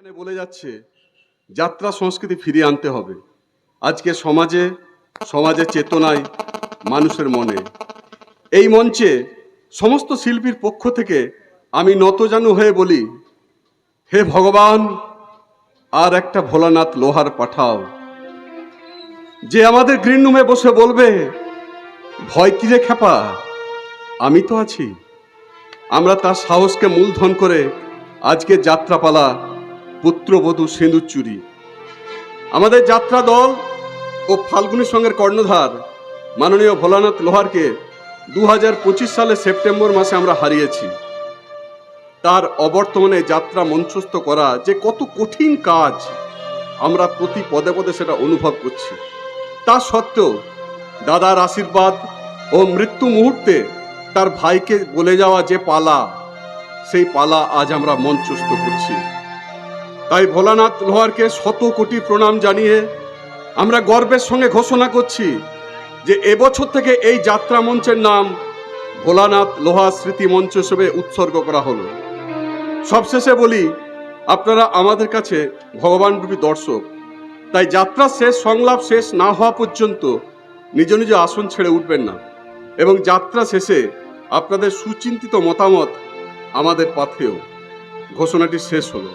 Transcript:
এখানে বলে যাচ্ছে যাত্রা সংস্কৃতি ফিরিয়ে আনতে হবে আজকে সমাজে চেতনায় মানুষের মনে। এই মঞ্চে সমস্ত শিল্পীর পক্ষ থেকে আমি নতজানু হয়ে বলি, হে ভগবান, আর একটা ভোলানাথ লোহার পাঠাও, যে আমাদের গ্রিন রুমে বসে বলবে, ভয় কি রে খেপা, আমি তো আছি। আমরা তার সাহসকে মূলধন করে আজকে যাত্রাপালা, পুত্রবধূ সিঁদুর চুরি। আমাদের যাত্রা দল ও ফাল্গুনী সঙ্গের কর্ণধার মাননীয় ভোলানাথ লোহারকে 2025 সালে সেপ্টেম্বর মাসে আমরা হারিয়েছি। তার অবর্তমানে যাত্রা মঞ্চস্থ করা যে কত কঠিন কাজ আমরা প্রতি পদে পদে সেটা অনুভব করছি। তা সত্ত্বেও দাদার আশীর্বাদ ও মৃত্যু মুহূর্তে তার ভাইকে বলে যাওয়া যে পালা, সেই পালা আজ আমরা মঞ্চস্থ করছি। তাই ভোলানাথ লোহারকে শত কোটি প্রণাম জানিয়ে আমরা গর্বের সঙ্গে ঘোষণা করছি যে এবছর থেকে এই যাত্রা মঞ্চের নাম ভোলানাথ লোহার স্মৃতি মঞ্চ হিসেবে উৎসর্গ করা হলো। সবশেষে বলি, আপনারা আমাদের কাছে ভগবান রূপী দর্শক, তাই যাত্রা শেষ, সংলাপ শেষ না হওয়া পর্যন্ত নিজ নিজ আসন ছেড়ে উঠবেন না, এবং যাত্রা শেষে আপনাদের সুচিন্তিত মতামত আমাদের পাথেয়। ঘোষণাটি শেষ হলো।